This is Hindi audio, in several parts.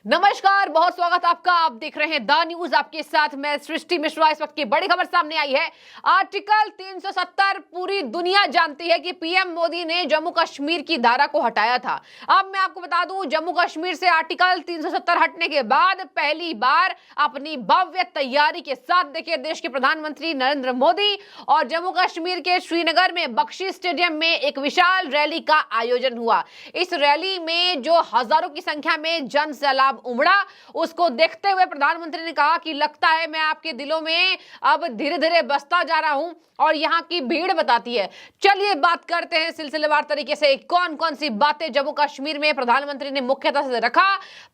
नमस्कार, बहुत स्वागत आपका। आप देख रहे हैं द न्यूज, आपके साथ मैं सृष्टि मिश्रा। इस वक्त की बड़ी खबर सामने आई है। आर्टिकल 370 पूरी दुनिया जानती है कि पीएम मोदी ने जम्मू कश्मीर की धारा को हटाया था। अब मैं आपको बता दूं, जम्मू कश्मीर से आर्टिकल 370 हटने के बाद पहली बार अपनी भव्य तैयारी के साथ देखिए देश के प्रधानमंत्री नरेंद्र मोदी और जम्मू कश्मीर के श्रीनगर में बख्शी स्टेडियम में एक विशाल रैली का आयोजन हुआ। इस रैली में जो हजारों की संख्या में जन सैलाब उमड़ा, उसको देखते हुए प्रधानमंत्री ने कहा कि लगता है मैं आपके दिलों में अब धीरे धीरे बसता जा रहा हूं और यहां की भीड़ बताती है। चलिए बात करते हैं सिलसिलेवार तरीके से कौन कौन सी बातें जम्मू कश्मीर में प्रधानमंत्री ने मुख्यतः से रखा।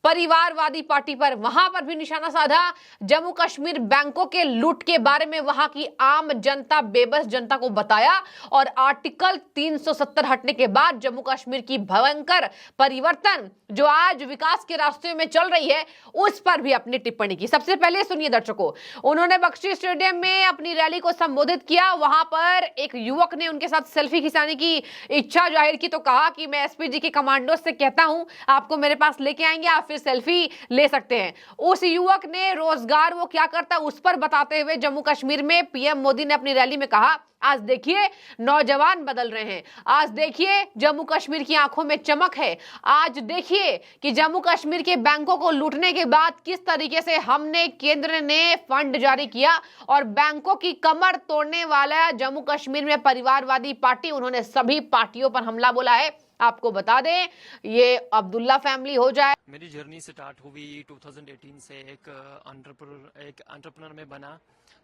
परिवारवादी पार्टी पर वहां पर भी निशाना साधा। जम्मू कश्मीर बैंकों के लूट के बारे में वहां की आम जनता, बेबस जनता को बताया और आर्टिकल 370 हटने के बाद जम्मू कश्मीर की भयंकर परिवर्तन जो आज विकास के रास्ते में चल रही है उस पर भी अपनी टिप्पणी की। सबसे पहले सुनिए दर्शकों, उन्होंने बख्शी स्टेडियम में अपनी रैली को संबोधित किया। वहां पर एक युवक ने उनके साथ सेल्फी खिंचाने की इच्छा जाहिर की तो कहा कि मैं एसपीजी के कमांडो से कहता हूं आपको मेरे पास लेके आएंगे, आप फिर सेल्फी ले सकते हैं। उस युवक ने रोजगार वो क्या करता है उस पर बताते हुए जम्मू कश्मीर में पीएम मोदी ने अपनी रैली में कहा, आज देखिए नौजवान बदल रहे हैं, आज देखिए जम्मू कश्मीर की आंखों में चमक है, आज देखिए कि जम्मू कश्मीर के बैंकों को लूटने के बाद किस तरीके से हमने, केंद्र ने फंड जारी किया और बैंकों की कमर तोड़ने वाला जम्मू कश्मीर में परिवारवादी पार्टी, उन्होंने सभी पार्टियों पर हमला बोला है। आपको बता दें ये अब्दुल्ला फैमिली हो जाए। मेरी जर्नी स्टार्ट हुई 2018 से एक एंटरप्रेन्योर में बना।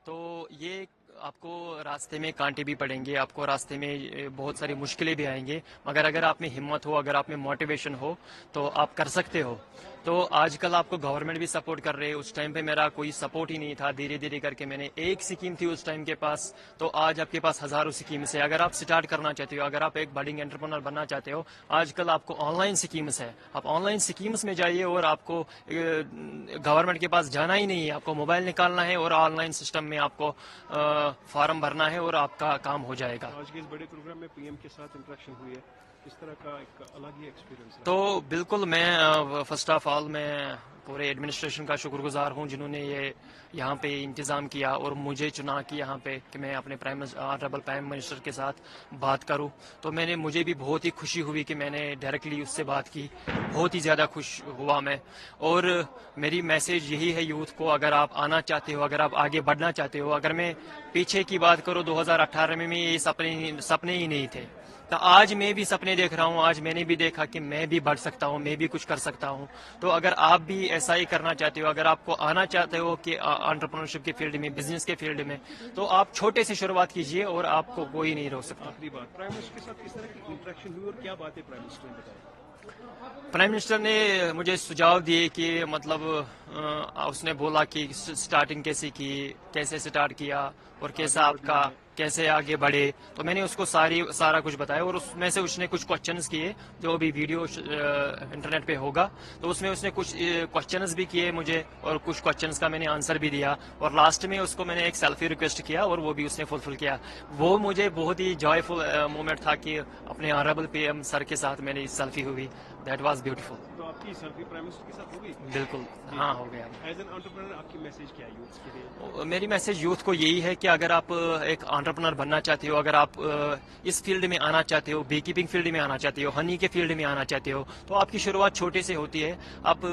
तो ये आपको रास्ते में कांटे भी पड़ेंगे, आपको रास्ते में बहुत सारी मुश्किलें भी आएंगे, मगर अगर आप में हिम्मत हो, अगर आप में मोटिवेशन हो तो आप कर सकते हो। तो आजकल आपको गवर्नमेंट भी सपोर्ट कर रहे हैं। उस टाइम पे मेरा कोई सपोर्ट ही नहीं था। धीरे धीरे करके मैंने एक स्कीम थी उस टाइम के पास, तो आज आपके पास हजारों स्कीम्स है। अगर आप स्टार्ट करना चाहते हो, अगर आप एक बडिंग एंटरप्रेन्योर बनना चाहते हो, आजकल आपको ऑनलाइन स्कीम्स है। आप ऑनलाइन स्कीम्स में जाइए और आपको गवर्नमेंट के पास जाना ही नहीं है। आपको मोबाइल निकालना है और ऑनलाइन सिस्टम में आपको फॉर्म भरना है और आपका काम हो जाएगा। आज के इस बड़े प्रोग्राम में पीएम के साथ इंटरेक्शन हुई है, किस तरह का एक अलग ही एक्सपीरियंस है? तो बिल्कुल, मैं फर्स्ट ऑफ ऑल मैं पूरे एडमिनिस्ट्रेशन का शुक्रगुजार हूं जिन्होंने ये यहाँ पे इंतज़ाम किया और मुझे चुना कि यहाँ पे कि मैं अपने ऑनरेबल प्राइम मिनिस्टर के साथ बात करूं। तो मुझे भी बहुत ही खुशी हुई कि मैंने डायरेक्टली उससे बात की। बहुत ही ज़्यादा खुश हुआ मैं। और मेरी मैसेज यही है यूथ को, अगर आप आना चाहते हो, अगर आप आगे बढ़ना चाहते हो। अगर मैं पीछे की बात करूँ 2018 में ये सपने ही नहीं थे, तो आज मैं भी सपने देख रहा हूँ। आज मैंने भी देखा कि मैं भी बढ़ सकता हूँ, मैं भी कुछ कर सकता हूँ। तो अगर आप भी ऐसा ही करना चाहते हो, अगर आपको आना चाहते हो कि एंटरप्रेन्योरशिप के फील्ड में, बिजनेस के फील्ड में, तो आप छोटे से शुरुआत कीजिए और आपको कोई नहीं रोक सकता। आखिरी बात, प्राइम मिनिस्टर के साथ किस तरह की इंटरेक्शन हुई और क्या बातें प्राइम मिनिस्टर ने बताई? प्राइम मिनिस्टर ने मुझे सुझाव दिए कि मतलब उसने बोला कि स्टार्टिंग कैसे स्टार्ट किया और कैसे आगे बढ़े। तो मैंने उसको सारा कुछ बताया और उसमें से उसने कुछ क्वेश्चंस किए, जो भी वीडियो इंटरनेट पे होगा। तो उसमें उसने कुछ क्वेश्चंस भी किए मुझे और कुछ क्वेश्चंस का मैंने आंसर भी दिया और लास्ट में उसको मैंने एक सेल्फी रिक्वेस्ट किया और वो भी उसने फुलफिल किया। वो मुझे बहुत ही जॉयफुल मोमेंट था कि अपने ऑनरेबल पीएम सर के साथ मेरी सेल्फी हुई। That was beautiful. तो आपकी सेल्फी प्राइम मिनिस्टर के साथ हो गई? बिल्कुल, हाँ, हो गया। एज एन एंटरप्रेन्योर आपकी मैसेज क्या है यूथ के लिए? मेरी मैसेज यूथ को यही है कि अगर आप एक एंटरप्रेन्योर बनना चाहते हो, अगर आप इस फील्ड में आना चाहते हो, बी कीपिंग फील्ड में आना चाहते हो, हनी के फील्ड में आना चाहते हो, तो आपकी शुरुआत छोटे से होती है। आप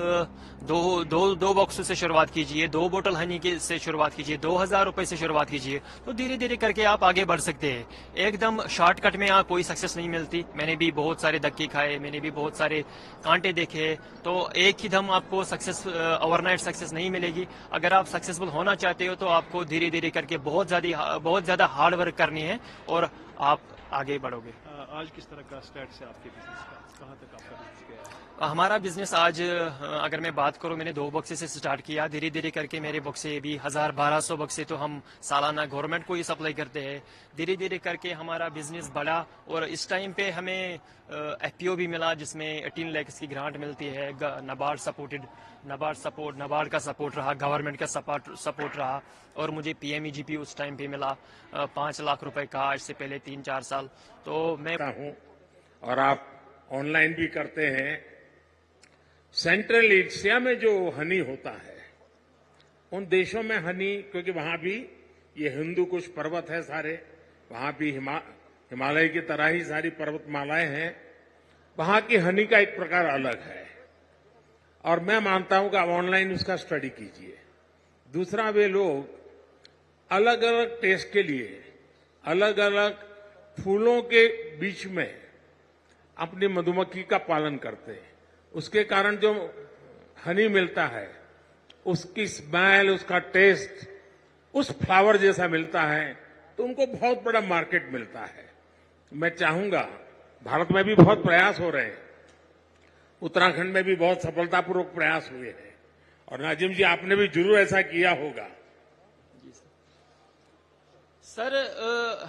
दो बॉक्सों से शुरुआत कीजिए, 2 बोतल हनी के से शुरुआत कीजिए, 2000 रुपए से शुरुआत कीजिए। तो धीरे धीरे करके आप आगे बढ़ सकते हैं। एकदम शॉर्टकट में कोई सक्सेस नहीं मिलती। मैंने भी बहुत सारे धक्के खाए, मैंने भी बहुत सारे कांटे देखे। तो एक ही दम आपको सक्सेस, ओवरनाइट सक्सेस नहीं मिलेगी। अगर आप सक्सेसफुल होना चाहते हो तो आपको धीरे धीरे करके बहुत ज्यादा हार्ड वर्क करनी है और आप आगे बढ़ोगे। आज किस तरह का स्टार्ट है आपके बिजनेस का? कहाँ तक आपका बिजनेस गया है? हमारा बिजनेस आज, अगर मैं बात करूं, मैंने 2 बक्से से स्टार्ट किया। धीरे धीरे करके मेरे बक्से भी 1200 बक्से तो हम सालाना गवर्नमेंट को ही सप्लाई करते हैं। धीरे धीरे करके हमारा बिजनेस बढ़ा और इस टाइम पे हमें एफपीओ भी मिला जिसमें 18 लाख की ग्रांट मिलती है। नाबार्ड का सपोर्ट रहा, गवर्नमेंट का सपोर्ट रहा और मुझे पीएमईजीपी उस टाइम पे मिला 5 लाख रुपए का, आज से पहले 3-4 साल। तो मैं हूं और आप ऑनलाइन भी करते हैं। सेंट्रल एशिया में जो हनी होता है, उन देशों में हनी, क्योंकि वहां भी ये हिंदू कुछ पर्वत है सारे, वहां भी हिमालय की तरह ही सारी पर्वतमालाएं हैं, वहां की हनी का एक प्रकार अलग है। और मैं मानता हूं कि आप ऑनलाइन उसका स्टडी कीजिए। दूसरा, वे लोग अलग अलग टेस्ट के लिए अलग अलग फूलों के बीच में अपनी मधुमक्खी का पालन करते हैं। उसके कारण जो हनी मिलता है, उसकी स्मेल, उसका टेस्ट उस फ्लावर जैसा मिलता है, तो उनको बहुत बड़ा मार्केट मिलता है। मैं चाहूंगा, भारत में भी बहुत प्रयास हो रहे हैं, उत्तराखंड में भी बहुत सफलतापूर्वक प्रयास हुए हैं, और नाजिम जी आपने भी जरूर ऐसा किया होगा। सर,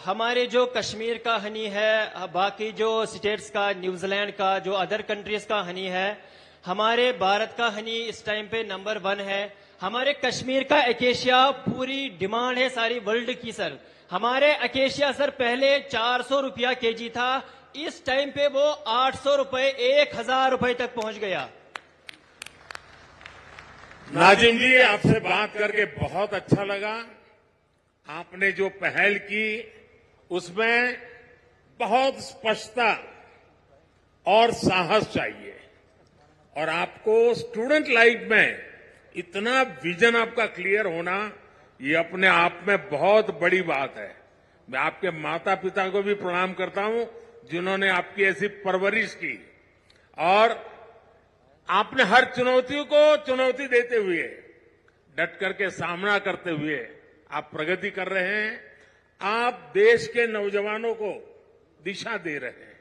हमारे जो कश्मीर का हनी है, बाकी जो स्टेट्स का, न्यूजीलैंड का, जो अदर कंट्रीज का हनी है, हमारे भारत का हनी इस टाइम पे नंबर 1 है। हमारे कश्मीर का एकेशिया पूरी डिमांड है सारी वर्ल्ड की सर। हमारे एकेशिया सर पहले 400 रुपया केजी था, इस टाइम पे वो 800 रुपए, 1000 रुपए तक पहुंच गया। नाजिम जी, आपसे बात करके बहुत अच्छा लगा। आपने जो पहल की उसमें बहुत स्पष्टता और साहस चाहिए, और आपको स्टूडेंट लाइफ में इतना विजन आपका क्लियर होना, ये अपने आप में बहुत बड़ी बात है। मैं आपके माता पिता को भी प्रणाम करता हूं, जिन्होंने आपकी ऐसी परवरिश की, और आपने हर चुनौतियों को चुनौती देते हुए, डट करके सामना करते हुए आप प्रगति कर रहे हैं। आप देश के नौजवानों को दिशा दे रहे हैं,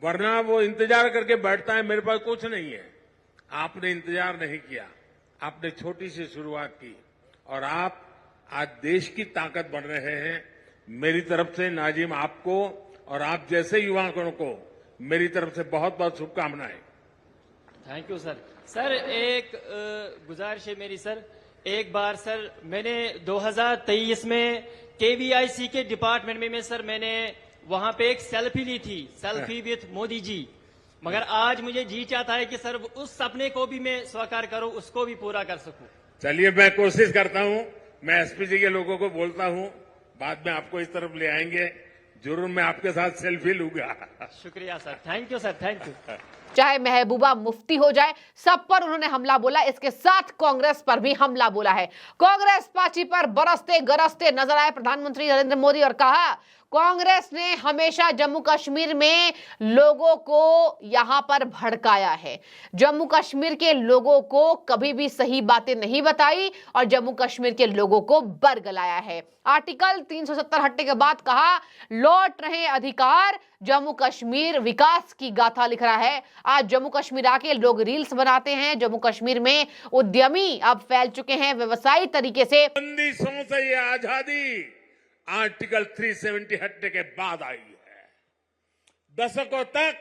वरना वो इंतजार करके बैठता है, मेरे पास कुछ नहीं है। आपने इंतजार नहीं किया, आपने छोटी सी शुरुआत की, और आप आज देश की ताकत बन रहे हैं। मेरी तरफ से नाजिम आपको और आप जैसे युवाओं को मेरी तरफ से बहुत बहुत शुभकामनाएं। Thank you sir. सर, एक गुजारिश है मेरी सर, एक बार सर मैंने 2023 में केवीआईसी के डिपार्टमेंट में सर मैंने वहां पे एक सेल्फी ली थी, सेल्फी विथ मोदी जी, मगर आज मुझे जी चाहता है कि सर उस सपने को भी मैं साकार करूं, उसको भी पूरा कर सकूं। चलिए, मैं कोशिश करता हूं। मैं एसपीजी के लोगों को बोलता हूं, बाद में आपको इस तरफ ले आएंगे, जरूर मैं आपके साथ सेल्फी लूंगा। शुक्रिया sir, thank you sir, thank you. चाहे महबूबा मुफ्ती हो जाए, सब पर उन्होंने हमला बोला। इसके साथ कांग्रेस पर भी हमला बोला है। कांग्रेस पार्टी पर बरसते गरजते नजर आए प्रधानमंत्री नरेंद्र मोदी और कहा, कांग्रेस ने हमेशा जम्मू कश्मीर में लोगों को यहां पर भड़काया है, जम्मू कश्मीर के लोगों को कभी भी सही बातें नहीं बताई और जम्मू कश्मीर के लोगों को बरगलाया है। आर्टिकल 370 हटने के बाद कहा, लौट रहे अधिकार, जम्मू कश्मीर विकास की गाथा लिख रहा है। आज जम्मू कश्मीर आके लोग रील्स बनाते हैं। जम्मू कश्मीर में उद्यमी अब फैल चुके हैं व्यवसायी तरीके से। बंदिशों से ये आजादी आर्टिकल 370 हटने के बाद आई है। दशकों तक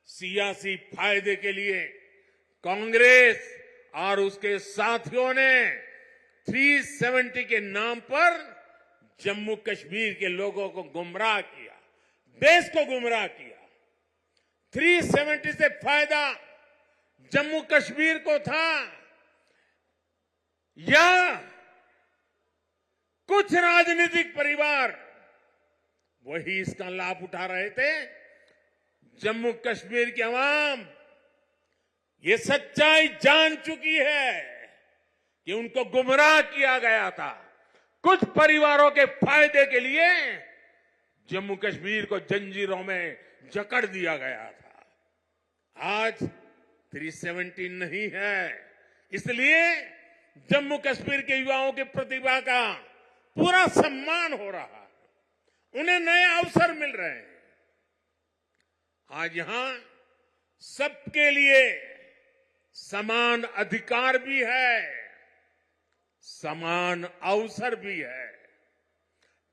सियासी फायदे के लिए कांग्रेस और उसके साथियों ने 370 के नाम पर जम्मू कश्मीर के लोगों को गुमराह किया, देश को गुमराह किया। 370 से फायदा जम्मू कश्मीर को था या कुछ राजनीतिक परिवार वही इसका लाभ उठा रहे थे। जम्मू कश्मीर की आवाम ये सच्चाई जान चुकी है कि उनको गुमराह किया गया था। कुछ परिवारों के फायदे के लिए जम्मू कश्मीर को जंजीरों में जकड़ दिया गया था। आज 370 नहीं है, इसलिए जम्मू कश्मीर के युवाओं की प्रतिभा का पूरा सम्मान हो रहा है, उन्हें नए अवसर मिल रहे हैं। आज यहां सबके लिए समान अधिकार भी है, समान अवसर भी है।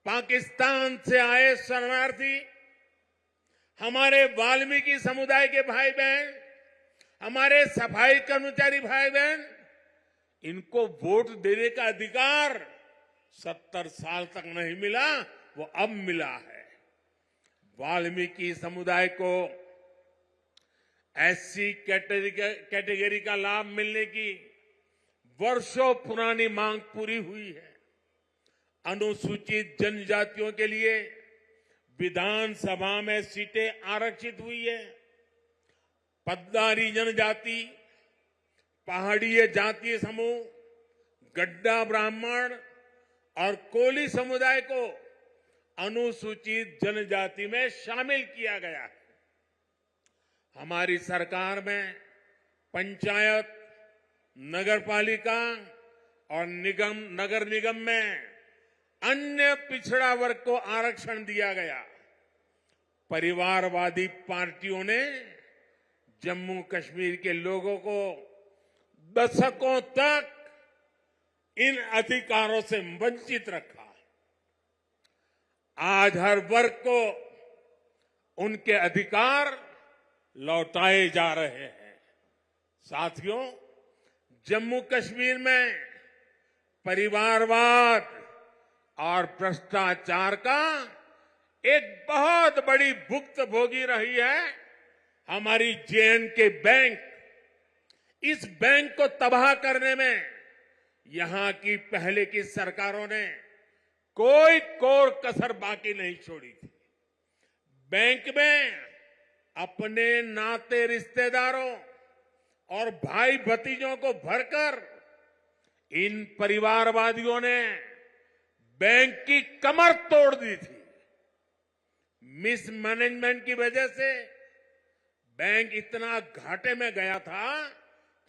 पाकिस्तान से आए शरणार्थी, हमारे वाल्मीकि समुदाय के भाई बहन, हमारे सफाई कर्मचारी भाई बहन, इनको वोट देने का अधिकार 70 साल तक नहीं मिला, वो अब मिला है। वाल्मीकि समुदाय को एससी कैटेगरी का लाभ मिलने की वर्षों पुरानी मांग पूरी हुई है। अनुसूचित जनजातियों के लिए विधानसभा में सीटें आरक्षित हुई है। पद्दारी जनजाति, पहाड़ीय जातीय समूह, गड्ढा ब्राह्मण और कोली समुदाय को अनुसूचित जनजाति में शामिल किया गया है। हमारी सरकार में पंचायत, नगरपालिका और नगर निगम में अन्य पिछड़ा वर्ग को आरक्षण दिया गया। परिवारवादी पार्टियों ने जम्मू कश्मीर के लोगों को दशकों तक इन अधिकारों से वंचित रखा। आज हर वर्ग को उनके अधिकार लौटाए जा रहे हैं। साथियों, जम्मू कश्मीर में परिवारवाद और भ्रष्टाचार का एक बहुत बड़ी भुक्तभोगी रही है हमारी जे.एंड.के बैंक। इस बैंक को तबाह करने में यहां की पहले की सरकारों ने कोई कोर कसर बाकी नहीं छोड़ी थी। बैंक में अपने नाते रिश्तेदारों और भाई भतीजों को भरकर इन परिवारवादियों ने बैंक की कमर तोड़ दी थी। मिसमैनेजमेंट की वजह से बैंक इतना घाटे में गया था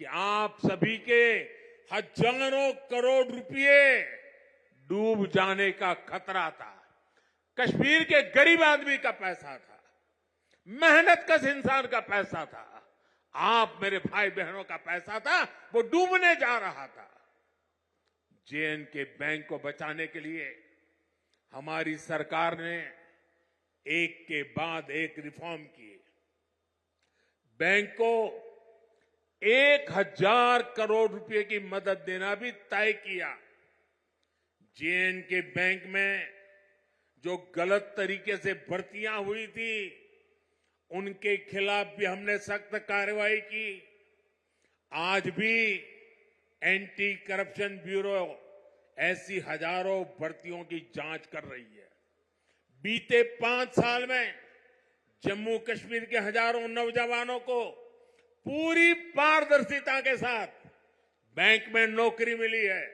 कि आप सभी के हजारों करोड़ रुपए डूब जाने का खतरा था। कश्मीर के गरीब आदमी का पैसा था, मेहनतकश इंसान का पैसा था, आप मेरे भाई बहनों का पैसा था, वो डूबने जा रहा था। जे.एंड.के बैंक को बचाने के लिए हमारी सरकार ने एक के बाद एक रिफॉर्म किए। बैंक को 1000 करोड़ रुपए की मदद देना भी तय किया। जे.एंड.के बैंक में जो गलत तरीके से भर्तियां हुई थी, उनके खिलाफ भी हमने सख्त कार्रवाई की। आज भी एंटी करप्शन ब्यूरो ऐसी हजारों भर्तियों की जांच कर रही है। बीते 5 साल में जम्मू कश्मीर के हजारों नौजवानों को पूरी पारदर्शिता के साथ बैंक में नौकरी मिली है।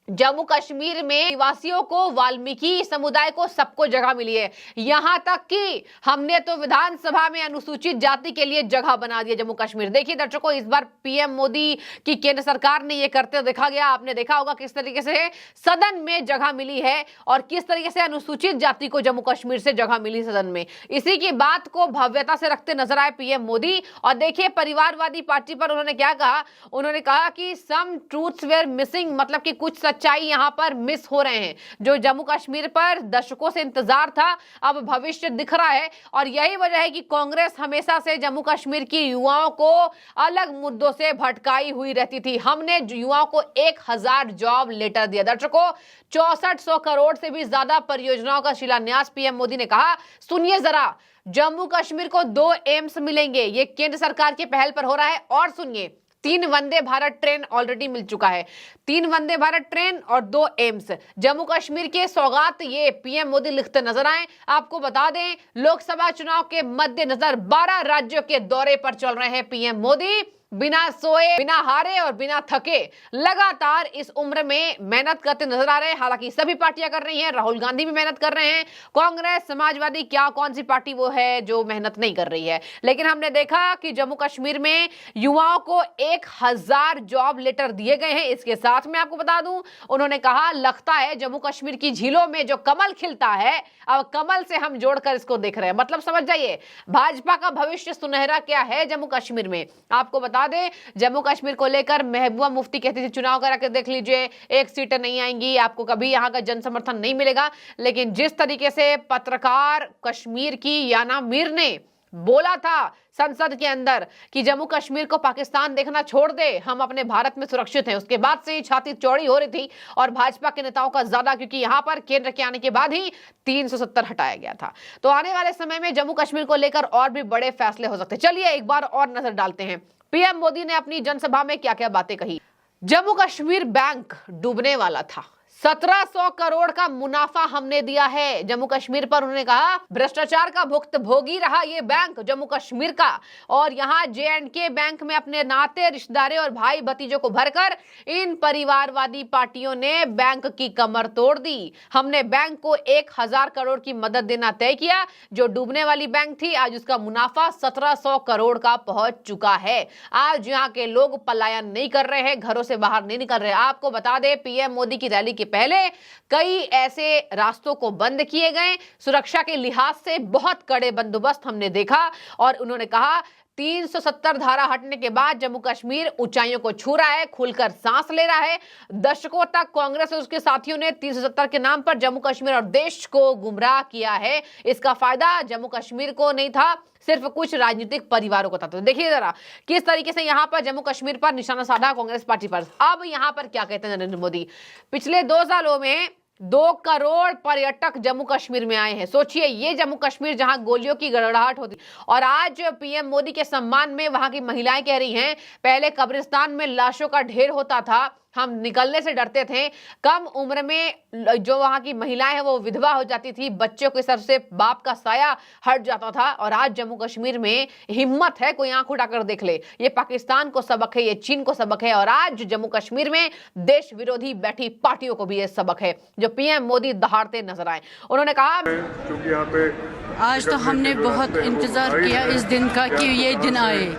जम्मू कश्मीर में निवासियों को, वाल्मीकि समुदाय को, सबको जगह मिली है। यहां तक कि हमने तो विधानसभा में अनुसूचित जाति के लिए जगह बना दी जम्मू कश्मीर। देखिए दर्शकों, इस बार पीएम मोदी की केंद्र सरकार ने यह करते देखा गया। आपने देखा होगा किस तरीके से सदन में जगह मिली है और किस तरीके से अनुसूचित जाति को जम्मू कश्मीर से जगह मिली सदन में। इसी की बात को भव्यता से रखते नजर आए पीएम मोदी। और देखिए परिवारवादी पार्टी पर उन्होंने क्या कहा। उन्होंने कहा कि सम ट्रूथ्स वेयर मिसिंग, मतलब कि कुछ सच्चाई यहां पर मिस हो रहे हैं। जो जम्मू कश्मीर पर दशकों से इंतजार था, अब भविष्य दिख रहा है। और यही वजह है कि कांग्रेस हमेशा से जम्मू कश्मीर की युवाओं को अलग मुद्दों से भटकाई हुई रहती थी। हमने युवाओं को 1000 जॉब लेटर दिया। दर्शकों, 6400 करोड़ से भी ज्यादा परियोजनाओं का शिलान्यास पीएम मोदी ने कहा। सुनिए जरा, जम्मू कश्मीर को 2 एम्स मिलेंगे, ये केंद्र सरकार की पहल पर हो रहा है। और सुनिए, 3 वंदे भारत ट्रेन ऑलरेडी मिल चुका है। 3 वंदे भारत ट्रेन और 2 एम्स जम्मू कश्मीर के सौगात ये पीएम मोदी लिखते नजर आए। आपको बता दें, लोकसभा चुनाव के मद्देनजर 12 राज्यों के दौरे पर चल रहे हैं पीएम मोदी। बिना सोए, बिना हारे और बिना थके लगातार इस उम्र में मेहनत करते नजर आ रहे हैं। हालांकि सभी पार्टियां कर रही हैं, राहुल गांधी भी मेहनत कर रहे हैं, कांग्रेस, समाजवादी, क्या कौन सी पार्टी वो है जो मेहनत नहीं कर रही है। लेकिन हमने देखा कि जम्मू कश्मीर में युवाओं को 1000 जॉब लेटर दिए गए हैं। इसके साथ में आपको बता दूं, उन्होंने कहा लगता है जम्मू कश्मीर की झीलों में जो कमल खिलता है, अब कमल से हम जोड़कर इसको देख रहे हैं। मतलब समझ जाइए, भाजपा का भविष्य सुनहरा क्या है जम्मू कश्मीर में। आपको बता दें, जम्मू कश्मीर को लेकर महबूबा मुफ्ती कहती थी चुनाव करा के देख लीजिए, 1 सीटें नहीं आएंगी, आपको कभी यहां का जन समर्थन नहीं मिलेगा। लेकिन जिस तरीके से पत्रकार कश्मीर की याना मीर ने बोला था संसद के अंदर कि जम्मू कश्मीर को पाकिस्तान देखना छोड़ दे, हम अपने भारत में सुरक्षित हैं। उसके बाद से ही छाती चौड़ी हो रही थी और भाजपा के नेताओं का ज्यादा, क्योंकि यहां पर केंद्र के आने के बाद ही 370 हटाया गया था। तो आने वाले समय में जम्मू कश्मीर को लेकर और भी बड़े फैसले हो सकते हैं। चलिए एक बार और नजर डालते हैं पीएम मोदी ने अपनी जनसभा में क्या क्या बातें कही। जम्मू कश्मीर बैंक डूबने वाला था, 1700 करोड़ का मुनाफा हमने दिया है जम्मू कश्मीर पर। उन्होंने कहा भ्रष्टाचार का भुक्तभोगी रहा ये बैंक जम्मू कश्मीर का, और यहाँ J&K बैंक में अपने नाते रिश्तेदारों और भाई भतीजों को भरकर इन परिवारवादी पार्टियों ने बैंक की कमर तोड़ दी। हमने बैंक को 1000 करोड़ की मदद देना तय किया। जो डूबने वाली बैंक थी, आज उसका मुनाफा 1700 करोड़ का पहुंच चुका है। आज यहाँ के लोग पलायन नहीं कर रहे हैं, घरों से बाहर नहीं निकल रहे। आपको बता दें, पीएम मोदी की रैली के पहले कई ऐसे रास्तों को बंद किए गए, सुरक्षा के लिहाज से बहुत कड़े बंदोबस्त हमने देखा। और उन्होंने कहा 370 धारा हटने के बाद जम्मू कश्मीर ऊंचाइयों को छू रहा है, खुलकर सांस ले रहा है। दशकों तक कांग्रेस और उसके साथियों ने 370 के नाम पर जम्मू कश्मीर और देश को गुमराह किया है। इसका फायदा जम्मू कश्मीर को नहीं था, सिर्फ कुछ राजनीतिक परिवारों को था। तो देखिए जरा किस तरीके से यहाँ पर जम्मू कश्मीर पर निशाना साधा कांग्रेस पार्टी पर। अब यहाँ पर क्या कहते हैं नरेंद्र मोदी, पिछले 2 सालों में 2 करोड़ पर्यटक जम्मू कश्मीर में आए हैं। सोचिए, ये जम्मू कश्मीर जहां गोलियों की गड़गड़ाहट होती, और आज पीएम मोदी के सम्मान में वहां की महिलाएं कह रही हैं, पहले कब्रिस्तान में लाशों का ढेर होता था, हम निकलने से डरते थे, कम उम्र में जो वहां की महिलाएं हैं वो विधवा हो जाती थी, बच्चों के सर से बाप का साया हट जाता था। और आज जम्मू कश्मीर में हिम्मत है, कोई आंख उठाकर देख ले। ये पाकिस्तान को सबक है, ये चीन को सबक है, और आज जम्मू कश्मीर में देश विरोधी बैठी पार्टियों को भी ये सबक है, जो पीएम मोदी दहाड़ते नजर आए। उन्होंने कहा क्योंकि यहाँ पे आज तो हमने बहुत इंतजार किया इस दिन का कि ये दिन आए।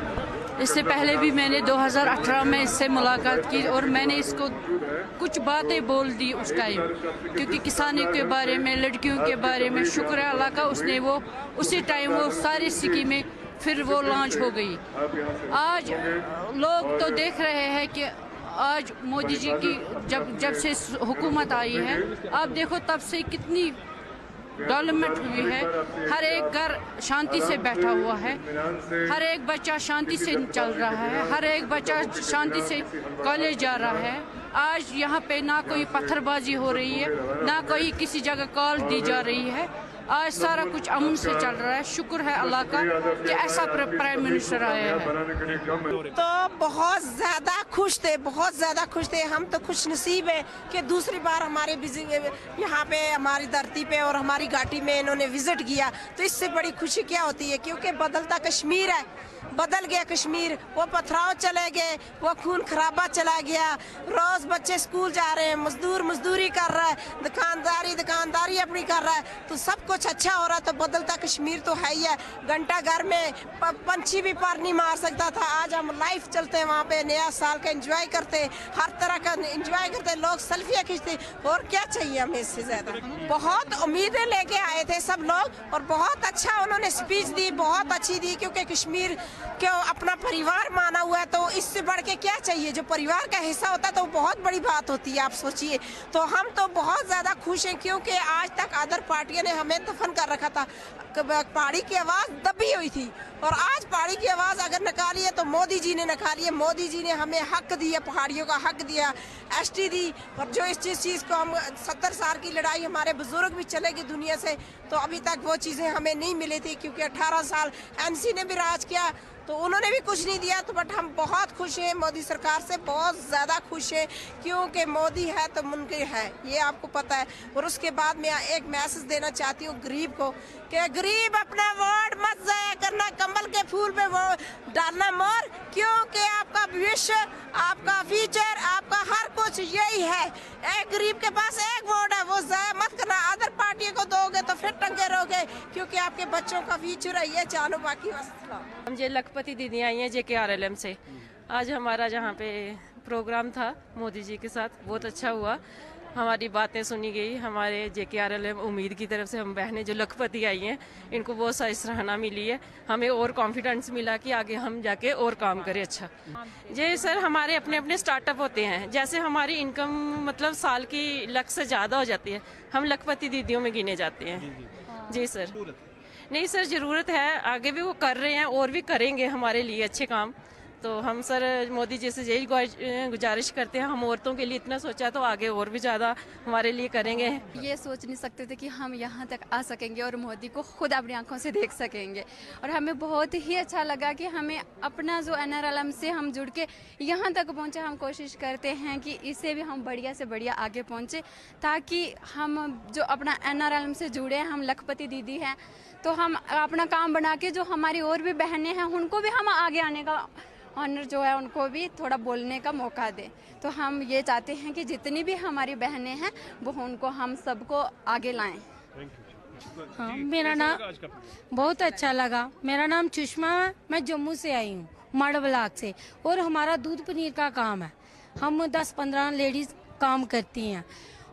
इससे पहले भी मैंने 2018 में इससे मुलाकात की और मैंने इसको कुछ बातें बोल दी उस टाइम, क्योंकि किसानों के बारे में, लड़कियों के बारे में। शुक्र है अल्लाह का, उसने वो उसी टाइम वो सारी स्कीमें फिर वो लॉन्च हो गई। आज लोग तो देख रहे हैं कि आज मोदी जी की जब से हुकूमत आई है, आप देखो तब से कितनी डेवलपमेंट हुई है। हर एक घर शांति से बैठा हुआ है, हर एक बच्चा शांति से चल रहा है, हर एक बच्चा शांति से कॉलेज जा रहा है। आज यहाँ पे ना कोई पत्थरबाजी हो रही है, ना कोई किसी जगह कॉल दी जा रही है। आज सारा कुछ अमन से चल रहा है। शुक्र है अल्लाह का कि ऐसा प्राइम मिनिस्टर आया है। तो बहुत ज़्यादा खुश थे, बहुत ज़्यादा खुश थे। हम तो खुश नसीब है कि दूसरी बार हमारे यहाँ पे हमारी धरती पे और हमारी घाटी में इन्होंने विजिट किया। तो इससे बड़ी खुशी क्या होती है, क्योंकि बदलता कश्मीर है, बदल गया कश्मीर। वो पथराव चले गए, वो खून खराबा चला गया। रोज बच्चे स्कूल जा रहे हैं, मजदूर मजदूरी कर रहा है, दुकानदारी अपनी कर रहा है, तो सब कुछ अच्छा हो रहा है। तो बदलता कश्मीर तो है ही है। घंटा घर में पंछी भी पार नहीं मार सकता था। आज हम लाइव चलते हैं वहाँ पे, नया साल का एंजॉय करते, हर तरह का एंजॉय करते, लोग सेल्फियाँ खींचते। और क्या चाहिए हमें इससे ज्यादा। बहुत उम्मीदें लेके आए थे सब लोग, और बहुत अच्छा उन्होंने स्पीच दी, बहुत अच्छी दी, क्योंकि कश्मीर क्यों अपना परिवार माना हुआ है। तो इससे बढ़ के क्या चाहिए, जो परिवार का हिस्सा होता है तो बहुत बड़ी बात होती है, आप सोचिए। तो हम तो बहुत ज्यादा खुश हैं, क्योंकि आज तक अदर पार्टियों ने हमें दफन कर रखा था। पहाड़ी की आवाज दबी हुई थी, और आज पहाड़ी की आवाज अगर निकाली है तो मोदी जी ने निकाली है। मोदी जी ने हमें हक दिया, पहाड़ियों का हक दिया, एसटी दी। और जो इस चीज को हम 70 साल की लड़ाई, हमारे बुजुर्ग भी चले गए दुनिया से, तो अभी तक वो चीजें हमें नहीं मिली थी, क्योंकि 18 साल एमसी ने भी राज किया तो उन्होंने भी कुछ नहीं दिया। तो बट हम बहुत खुश हैं मोदी सरकार से, बहुत ज़्यादा खुश हैं, क्योंकि मोदी है तो मुमकिन है, ये आपको पता है। और उसके बाद मैं एक मैसेज देना चाहती हूँ गरीब को, कि गरीब अपना वोट मत जाया करना, कमल के फूल पे वो डालना मोर, क्योंकि आपका भविष्य, आपका फ्यूचर, आपका हर कुछ यही है। एक गरीब के पास एक वोट है, वो जाया मत करना। अदर पार्टियों को दोगे तो फिर टंगे रहोगे, क्योंकि आपके बच्चों का फ्यूचर है। ये जानो, बाकी हम जे लखपति दीदी आई हैं JKRLM से। आज हमारा जहाँ पे प्रोग्राम था मोदी जी के साथ, बहुत अच्छा हुआ। हमारी बातें सुनी गई। हमारे JKRLM उम्मीद की तरफ से हम बहनें जो लखपति आई हैं, इनको बहुत सारी सराहना मिली है। हमें और कॉन्फिडेंस मिला कि आगे हम जाके और काम करें अच्छा। जी सर, हमारे अपने अपने स्टार्टअप होते हैं। जैसे हमारी इनकम मतलब साल की लाख से ज़्यादा हो जाती है, हम लखपति दीदियों में गिने जाते हैं। जी सर। नहीं सर, ज़रूरत है, आगे भी वो कर रहे हैं और भी करेंगे हमारे लिए अच्छे काम। तो हम सर मोदी जी से यही गुजारिश करते हैं, हम औरतों के लिए इतना सोचा तो आगे और भी ज़्यादा हमारे लिए करेंगे। ये सोच नहीं सकते थे कि हम यहाँ तक आ सकेंगे और मोदी को खुद अपनी आंखों से देख सकेंगे, और हमें बहुत ही अच्छा लगा कि हमें अपना जो NRLM से हम जुड़ के यहाँ तक पहुँचे। हम कोशिश करते हैं कि इससे भी हम बढ़िया से बढ़िया आगे पहुँचे, ताकि हम जो अपना NRLM से जुड़े हैं, हम लखपति दीदी हैं, तो हम अपना काम बना के जो हमारी और भी बहनें हैं उनको भी हम आगे आने का ऑनर जो है, उनको भी थोड़ा बोलने का मौका दें। तो हम ये चाहते हैं कि जितनी भी हमारी बहनें हैं वो उनको हम सबको आगे लाएं। हाँ, मेरा नाम बहुत अच्छा लगा। मेरा नाम सुषमा है, मैं जम्मू से आई हूँ, माड़ ब्लॉक से, और हमारा दूध पनीर का काम है। हम 10-15 लेडीज काम करती हैं,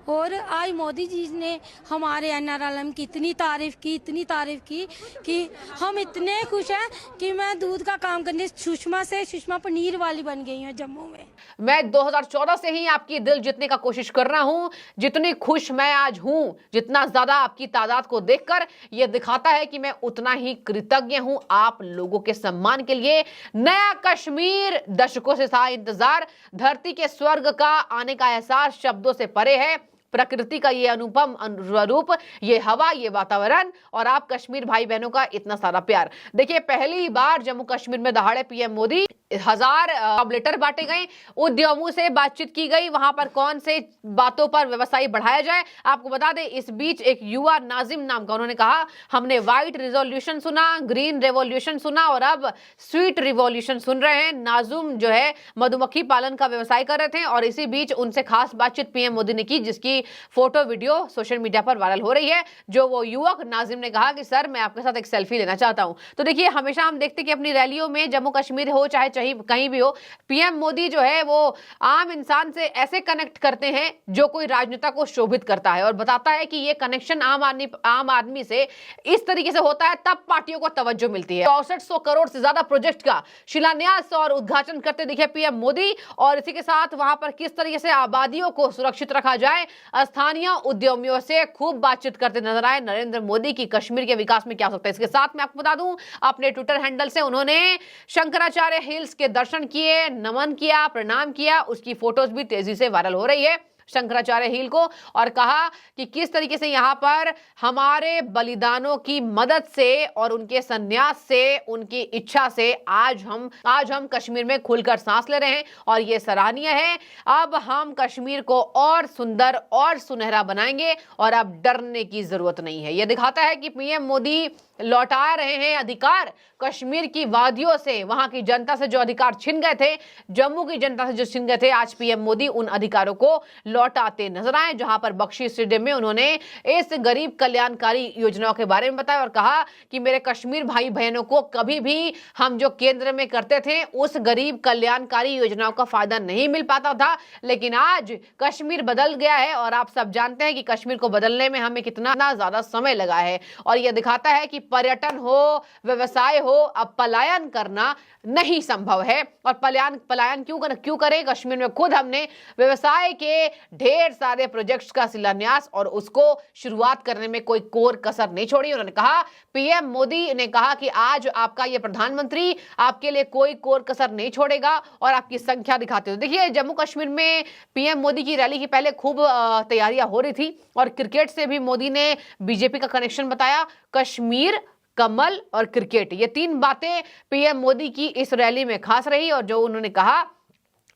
और आज मोदी जी ने हमारे NRLM की इतनी तारीफ की कि हम इतने खुश हैं कि मैं दूध का काम करने सुषमा पनीर वाली बन गई हूँ जम्मू में। मैं 2014 से ही आपकी दिल जीतने का कोशिश कर रहा हूं। जितनी खुश मैं आज हूं, जितना ज्यादा आपकी तादाद को देखकर यह दिखाता है कि मैं उतना ही कृतज्ञ हूं आप लोगों के सम्मान के लिए। नया कश्मीर, दशकों से था इंतजार, धरती के स्वर्ग का आने का एहसास शब्दों से परे है। प्रकृति का ये अनुपम स्वरूप, ये हवा, ये वातावरण, और आप कश्मीर भाई बहनों का इतना सारा प्यार। देखिए, पहली बार जम्मू कश्मीर में दहाड़े PM मोदी 1000 लेटर बांटे गए, उद्यमों से बातचीत की गई, वहां पर कौन से बातों पर व्यवसाय बढ़ाया जाए। आपको बता दें, इस बीच एक युवा नाजिम नाम का, उन्होंने कहा हमने व्हाइट रिवॉल्यूशन सुना, ग्रीन रेवोल्यूशन सुना और अब स्वीट रिवॉल्यूशन सुन रहे हैं। नाजुम जो है मधुमक्खी पालन का व्यवसाय कर रहे थे, और इसी बीच उनसे खास बातचीत PM मोदी ने की, जिसकी फोटो वीडियो सोशल मीडिया पर वायरल हो रही है। जो वो युवक नाजिम ने कहा कि सर, मैं आपके साथ एक सेल्फी लेना चाहता हूं। तो देखिए, हमेशा हम देखते कि अपनी रैलियों में, जम्मू कश्मीर हो चाहे कहीं भी हो, PM मोदी जो है वो आम इंसान से ऐसे कनेक्ट करते हैं जो कोई राजनेता को शोभित करता है, और बताता है कि ये कनेक्शन आम आदमी से इस तरीके से होता है, तब पार्टियों को तवज्जो मिलती है। 6400 करोड़ से ज्यादा प्रोजेक्ट का शिलान्यास और उद्घाटन करते दिखे PM मोदी, और इसी के साथ वहां पर किस तरीके से आबादियों को सुरक्षित रखा जाए, स्थानीय उद्यमियों से खूब बातचीत करते नजर आए। नरेंद्र मोदी की कश्मीर के विकास में क्या हो सकता है। इसके साथ मैं आपको बता दूं, अपने ट्विटर हैंडल से उन्होंने शंकराचार्य हिल्स के दर्शन किए, नमन किया, प्रणाम किया, उसकी फोटोज भी तेजी से वायरल हो रही है शंकराचार्य हिल को, और कहा कि किस तरीके से यहां पर हमारे बलिदानों की मदद से और उनके संन्यास से, उनकी इच्छा से आज हम कश्मीर में खुलकर सांस ले रहे हैं, और ये सराहनीय है। अब हम कश्मीर को और सुंदर और सुनहरा बनाएंगे, और अब डरने की जरूरत नहीं है। यह दिखाता है कि PM मोदी लौटा रहे हैं अधिकार कश्मीर की वादियों से, वहां की जनता से जो अधिकार छिन गए थे, जम्मू की जनता से जो छिन गए थे, आज PM मोदी उन अधिकारों को लौटाते नजर आए। जहां पर बख्शी स्टेडियम में उन्होंने इस गरीब कल्याणकारी योजनाओं के बारे में बताया और कहा कि मेरे कश्मीर भाई बहनों को कभी भी हम जो केंद्र में करते थे उस गरीब कल्याणकारी योजनाओं का फायदा नहीं मिल पाता था, लेकिन आज कश्मीर बदल गया है, और आप सब जानते हैं कि कश्मीर को बदलने में हमें कितना ज्यादा समय लगा है। और यह दिखाता है कि पर्यटन हो, व्यवसाय हो, अब पलायन करना नहीं संभव है। और पलायन क्यों करें, कश्मीर में खुद हमने व्यवसाय के ढेर सारे प्रोजेक्ट्स का शिलान्यास और उसको शुरुआत करने में कोई कोर कसर नहीं छोड़ी। उन्होंने कहा, PM मोदी ने कहा कि आज आपका ये प्रधानमंत्री आपके लिए कोई कोर कसर नहीं छोड़ेगा, और आपकी संख्या दिखाते हो। देखिए, जम्मू कश्मीर में PM मोदी की रैली की पहले खूब तैयारियां हो रही थी, और क्रिकेट से भी मोदी ने BJP का कनेक्शन बताया। कश्मीर, कमल और क्रिकेट, ये 3 बातें PM मोदी की इस रैली में खास रही, और जो उन्होंने कहा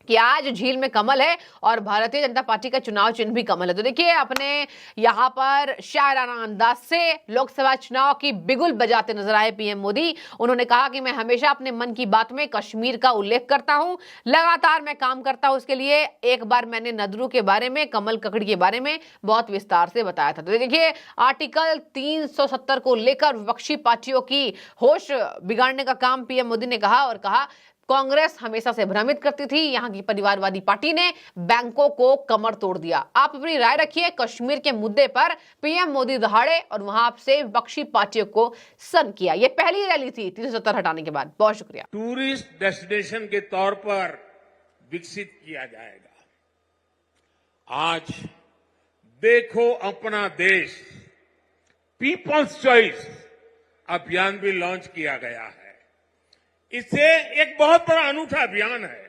कि आज झील में कमल है और भारतीय जनता पार्टी का चुनाव चिन्ह भी कमल है। तो देखिए, अपने यहाँ पर शायराना अंदाज से लोकसभा चुनाव की बिगुल बजाते नजर आए PM मोदी। उन्होंने कहा कि मैं हमेशा अपने मन की बात में कश्मीर का उल्लेख करता हूँ, लगातार मैं काम करता हूँ उसके लिए। एक बार मैंने नदरू के बारे में, कमल ककड़ी के बारे में बहुत विस्तार से बताया था। तो देखिए, आर्टिकल 370 को लेकर विपक्षी पार्टियों की होश बिगाड़ने का काम PM मोदी ने कहा, और कहा कांग्रेस हमेशा से भ्रमित करती थी, यहाँ की परिवारवादी पार्टी ने बैंकों को कमर तोड़ दिया। आप अपनी राय रखिए, कश्मीर के मुद्दे पर PM मोदी दहाड़े और वहां से विपक्षी पार्टियों को सन किया। ये पहली रैली थी 370 हटाने के बाद। बहुत शुक्रिया। टूरिस्ट डेस्टिनेशन के तौर पर विकसित किया जाएगा। आज देखो अपना देश, पीपल्स चॉइस अभियान भी लॉन्च किया गया है। इससे एक बहुत बड़ा अनूठा अभियान है।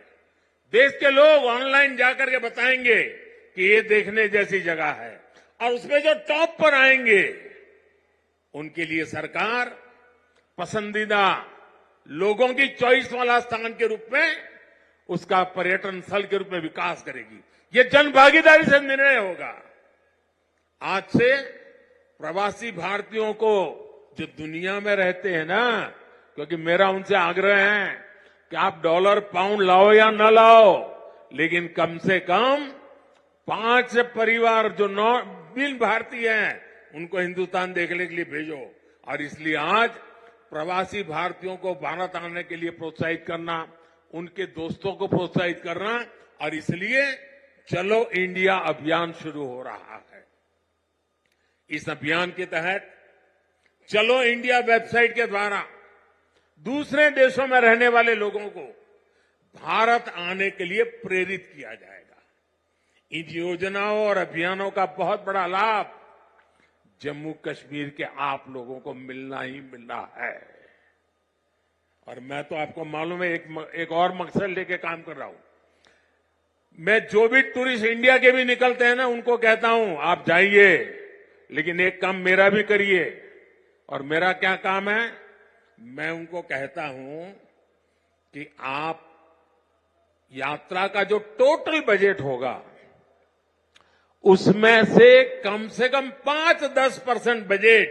देश के लोग ऑनलाइन जाकर के बताएंगे कि ये देखने जैसी जगह है, और उसमें जो टॉप पर आएंगे उनके लिए सरकार पसंदीदा लोगों की चॉइस वाला स्थान के रूप में उसका पर्यटन स्थल के रूप में विकास करेगी। ये जन भागीदारी से निर्णय होगा। आज से प्रवासी भारतीयों को जो दुनिया में रहते हैं ना, क्योंकि मेरा उनसे आग्रह है कि आप डॉलर पाउंड लाओ या न लाओ, लेकिन कम से कम 5 परिवार जो बिन भारतीय हैं उनको हिंदुस्तान देखने के लिए भेजो। और इसलिए आज प्रवासी भारतीयों को भारत आने के लिए प्रोत्साहित करना, उनके दोस्तों को प्रोत्साहित करना, और इसलिए चलो इंडिया अभियान शुरू हो रहा है। इस अभियान के तहत चलो इंडिया वेबसाइट के द्वारा दूसरे देशों में रहने वाले लोगों को भारत आने के लिए प्रेरित किया जाएगा। इन योजनाओं और अभियानों का बहुत बड़ा लाभ जम्मू कश्मीर के आप लोगों को मिलना ही मिलना है। और मैं तो आपको मालूम है एक और मकसद लेके काम कर रहा हूं। मैं जो भी टूरिस्ट इंडिया के भी निकलते हैं ना, उनको कहता हूं आप जाइए, लेकिन एक काम मेरा भी करिए। और मेरा क्या काम है? मैं उनको कहता हूं कि आप यात्रा का जो टोटल बजट होगा उसमें से कम 5-10% बजट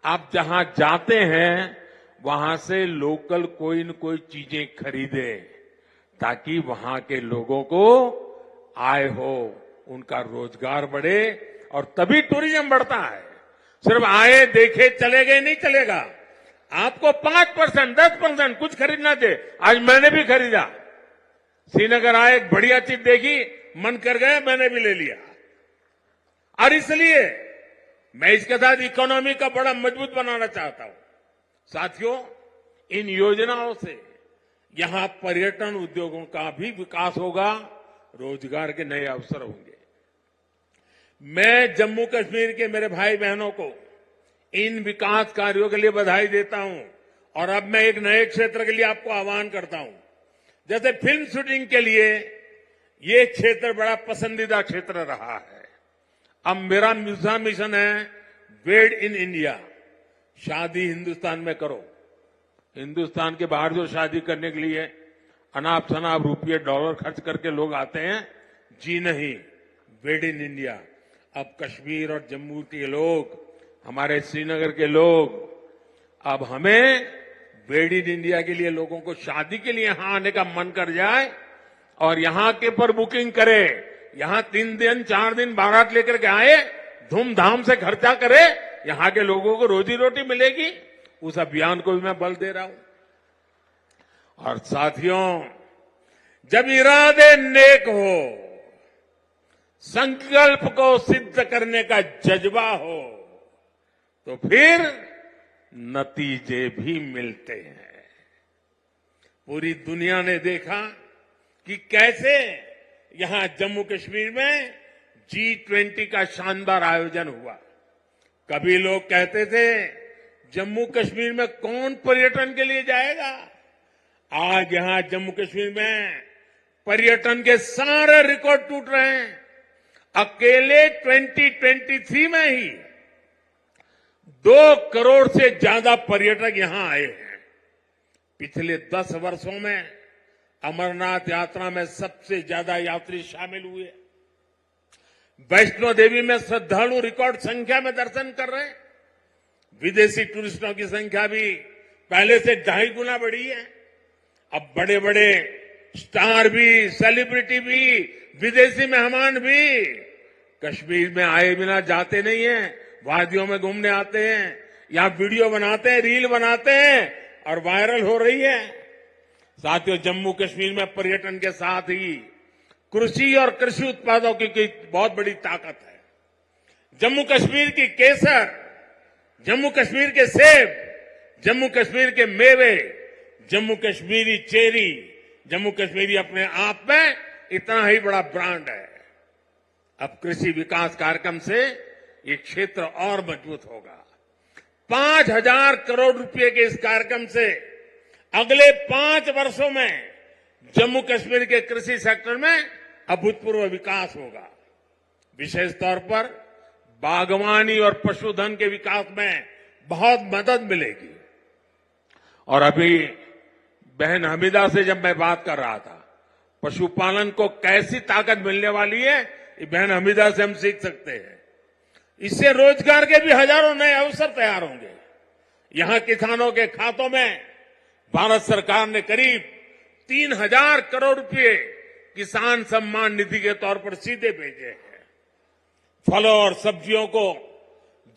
आप जहां जाते हैं वहां से लोकल कोई न कोई चीजें खरीदे, ताकि वहां के लोगों को आय हो, उनका रोजगार बढ़े, और तभी टूरिज्म बढ़ता है। सिर्फ आए देखे चले गए नहीं चलेगा। आपको 5%, 10% कुछ खरीदना चाहिए। आज मैंने भी खरीदा। श्रीनगर आए, एक बढ़िया चीज देखी, मन कर गया, मैंने भी ले लिया। और इसलिए मैं इसके साथ इकोनॉमी का बड़ा मजबूत बनाना चाहता हूं। साथियों, इन योजनाओं से यहां पर्यटन उद्योगों का भी विकास होगा, रोजगार के नए अवसर होंगे। मैं जम्मू कश्मीर के मेरे भाई बहनों को इन विकास कार्यों के लिए बधाई देता हूं। और अब मैं एक नए क्षेत्र के लिए आपको आह्वान करता हूं। जैसे फिल्म शूटिंग के लिए ये क्षेत्र बड़ा पसंदीदा क्षेत्र रहा है। अब मेरा मिशन है वेड इन इंडिया, शादी हिंदुस्तान में करो। हिंदुस्तान के बाहर जो शादी करने के लिए अनाप शनाप रुपये डॉलर खर्च करके लोग आते हैं, जी नहीं, वेड इन इंडिया। अब कश्मीर और जम्मू के लोग, हमारे श्रीनगर के लोग, अब हमें वेड इन इंडिया के लिए लोगों को शादी के लिए यहां आने का मन कर जाए और यहां के पर बुकिंग करे, यहां 3 दिन 4 दिन बारात लेकर के आए, धूमधाम से खर्चा करे, यहां के लोगों को रोजी रोटी मिलेगी। उस अभियान को भी मैं बल दे रहा हूं। और साथियों, जब इरादे नेक हो, संकल्प को सिद्ध करने का जज्बा हो, तो फिर नतीजे भी मिलते हैं। पूरी दुनिया ने देखा कि कैसे यहां जम्मू कश्मीर में G20 का शानदार आयोजन हुआ। कभी लोग कहते थे जम्मू कश्मीर में कौन पर्यटन के लिए जाएगा। आज यहां जम्मू कश्मीर में पर्यटन के सारे रिकॉर्ड टूट रहे हैं। अकेले 2023 में ही 2 करोड़ से ज्यादा पर्यटक यहां आए हैं। पिछले 10 वर्षों में अमरनाथ यात्रा में सबसे ज्यादा यात्री शामिल हुए। वैष्णो देवी में श्रद्धालु रिकॉर्ड संख्या में दर्शन कर रहे हैं। विदेशी टूरिस्टों की संख्या भी पहले से 2.5 गुना बढ़ी है। अब बड़े बड़े स्टार भी, सेलिब्रिटी भी, विदेशी मेहमान भी कश्मीर में आए बिना जाते नहीं हैं। वादियों में घूमने आते हैं, यहां वीडियो बनाते हैं, रील बनाते हैं और वायरल हो रही है। साथियों, जम्मू कश्मीर में पर्यटन के साथ ही कृषि और कृषि उत्पादों की बहुत बड़ी ताकत है। जम्मू कश्मीर की केसर, जम्मू कश्मीर के सेब, जम्मू कश्मीर के मेवे, जम्मू कश्मीरी चेरी, जम्मू कश्मीरी अपने आप में इतना ही बड़ा ब्रांड है। अब कृषि विकास कार्यक्रम से ये क्षेत्र और मजबूत होगा। 5,000 करोड़ रुपए के इस कार्यक्रम से अगले 5 वर्षों में जम्मू कश्मीर के कृषि सेक्टर में अभूतपूर्व विकास होगा। विशेष तौर पर बागवानी और पशुधन के विकास में बहुत मदद मिलेगी। और अभी बहन हमीदा से जब मैं बात कर रहा था, पशुपालन को कैसी ताकत मिलने वाली है, ये बहन हमीदा से हम सीख सकते हैं। इससे रोजगार के भी हजारों नए अवसर तैयार होंगे। यहां किसानों के खातों में भारत सरकार ने करीब 3,000 करोड़ रुपए किसान सम्मान निधि के तौर पर सीधे भेजे हैं। फलों और सब्जियों को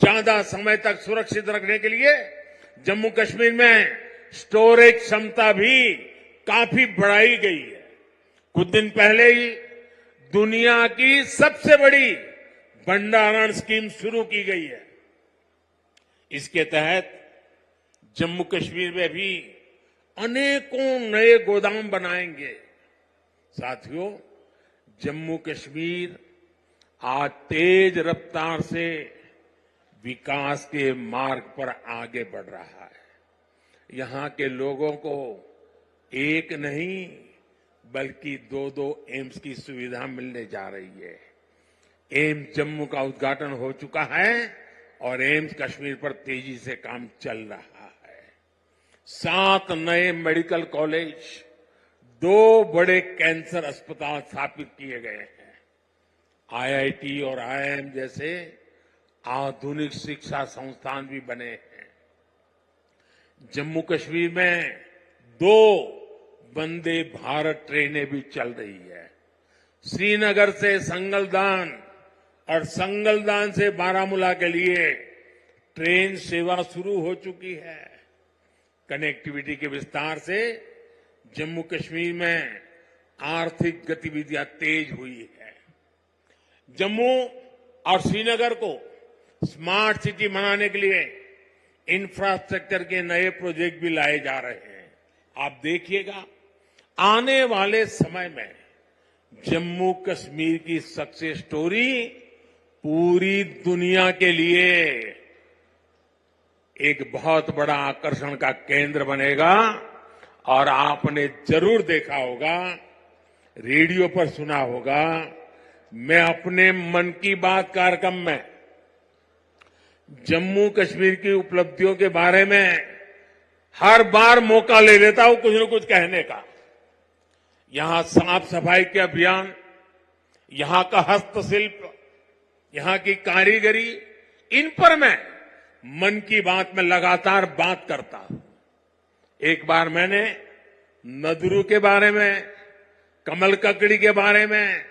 ज्यादा समय तक सुरक्षित रखने के लिए जम्मू कश्मीर में स्टोरेज क्षमता भी काफी बढ़ाई गई है। कुछ दिन पहले ही दुनिया की सबसे बड़ी भंडारण स्कीम शुरू की गई है। इसके तहत जम्मू कश्मीर में भी अनेकों नए गोदाम बनाएंगे। साथियों, जम्मू कश्मीर आज तेज रफ्तार से विकास के मार्ग पर आगे बढ़ रहा है। यहां के लोगों को एक नहीं बल्कि 2-2 एम्स की सुविधा मिलने जा रही है। एम्स जम्मू का उद्घाटन हो चुका है और एम्स कश्मीर पर तेजी से काम चल रहा है। 7 नए मेडिकल कॉलेज, 2 बड़े कैंसर अस्पताल स्थापित किए गए हैं। आईआईटी और आईआईएम जैसे आधुनिक शिक्षा संस्थान भी बने हैं। जम्मू कश्मीर में 2 वंदे भारत ट्रेनें भी चल रही है। श्रीनगर से संगलदान और संगलदान से बारामूला के लिए ट्रेन सेवा शुरू हो चुकी है। कनेक्टिविटी के विस्तार से जम्मू कश्मीर में आर्थिक गतिविधियां तेज हुई है। जम्मू और श्रीनगर को स्मार्ट सिटी बनाने के लिए इंफ्रास्ट्रक्चर के नए प्रोजेक्ट भी लाए जा रहे हैं। आप देखिएगा, आने वाले समय में जम्मू कश्मीर की सक्सेस स्टोरी पूरी दुनिया के लिए एक बहुत बड़ा आकर्षण का केंद्र बनेगा। और आपने जरूर देखा होगा, रेडियो पर सुना होगा, मैं अपने मन की बात कार्यक्रम में जम्मू कश्मीर की उपलब्धियों के बारे में हर बार मौका ले लेता हूं कुछ न कुछ कहने का। यहां साफ सफाई के अभियान, यहां का हस्तशिल्प, यहां की कारीगरी, इन पर मैं मन की बात में लगातार बात करता हूं। एक बार मैंने नदरू के बारे में, कमल ककड़ी के बारे में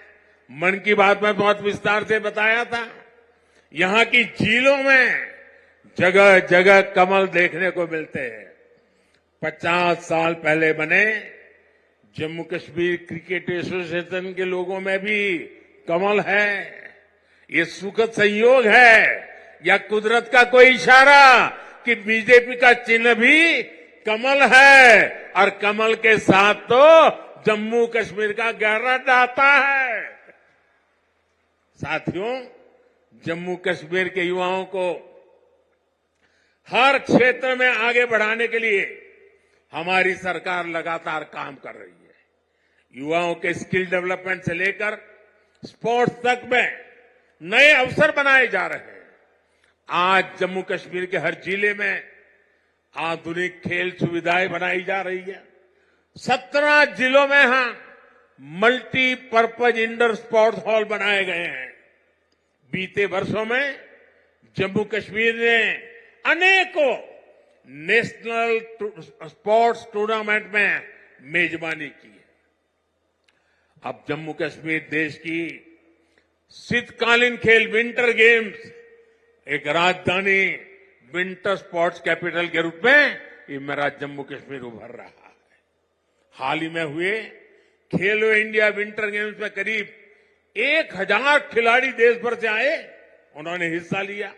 मन की बात में बहुत विस्तार से बताया था। यहां की झीलों में जगह जगह कमल देखने को मिलते हैं। 50 साल पहले बने जम्मू कश्मीर क्रिकेट एसोसिएशन के लोगों में भी कमल है। ये सुखद संयोग है या कुदरत का कोई इशारा कि बीजेपी का चिन्ह भी कमल है और कमल के साथ तो जम्मू कश्मीर का गहरा नाता है। साथियों, जम्मू कश्मीर के युवाओं को हर क्षेत्र में आगे बढ़ाने के लिए हमारी सरकार लगातार काम कर रही है। युवाओं के स्किल डेवलपमेंट से लेकर स्पोर्ट्स तक में नए अवसर बनाए जा रहे हैं। आज जम्मू कश्मीर के हर जिले में आधुनिक खेल सुविधाएं बनाई जा रही है। 17 जिलों में मल्टीपर्पज इंडोर स्पोर्ट्स हॉल बनाए गए हैं। बीते वर्षों में जम्मू कश्मीर ने अनेकों नेशनल स्पोर्ट्स टूर्नामेंट में मेजबानी की है। अब जम्मू कश्मीर देश की शीतकालीन खेल विंटर गेम्स एक राजधानी विंटर स्पोर्ट्स कैपिटल के रूप में ये मेरा जम्मू कश्मीर उभर रहा है। हाल ही में हुए खेलो इंडिया विंटर गेम्स में करीब 1,000 खिलाड़ी देश भर से आए, उन्होंने हिस्सा लिया।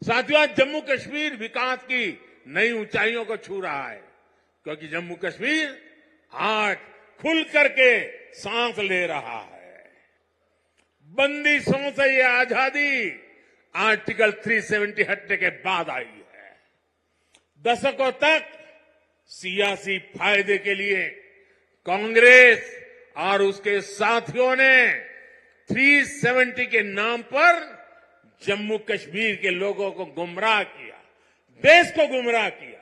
साथियों, जम्मू कश्मीर विकास की नई ऊंचाइयों को छू रहा है, क्योंकि जम्मू कश्मीर आज खुल करके सांस ले रहा है। बंदिशों से ये आजादी आर्टिकल 370 हटने के बाद आई है। दशकों तक सियासी फायदे के लिए कांग्रेस और उसके साथियों ने 370 के नाम पर जम्मू कश्मीर के लोगों को गुमराह किया, देश को गुमराह किया।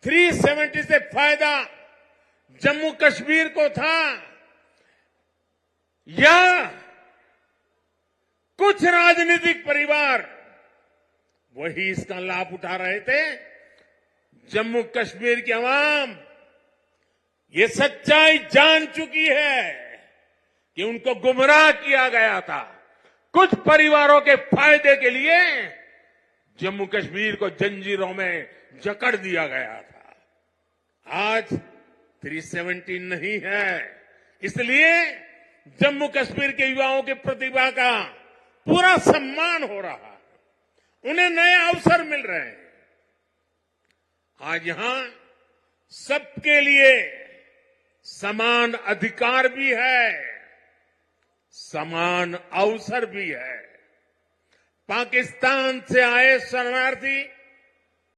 370 से फायदा जम्मू कश्मीर को था या कुछ राजनीतिक परिवार वही इसका लाभ उठा रहे थे? जम्मू कश्मीर की आवाम ये सच्चाई जान चुकी है कि उनको गुमराह किया गया था। कुछ परिवारों के फायदे के लिए जम्मू कश्मीर को जंजीरों में जकड़ दिया गया था। आज 370 नहीं है, इसलिए जम्मू कश्मीर के युवाओं की प्रतिभा का पूरा सम्मान हो रहा है, उन्हें नए अवसर मिल रहे हैं। आज यहां सबके लिए समान अधिकार भी है, समान अवसर भी है। पाकिस्तान से आए शरणार्थी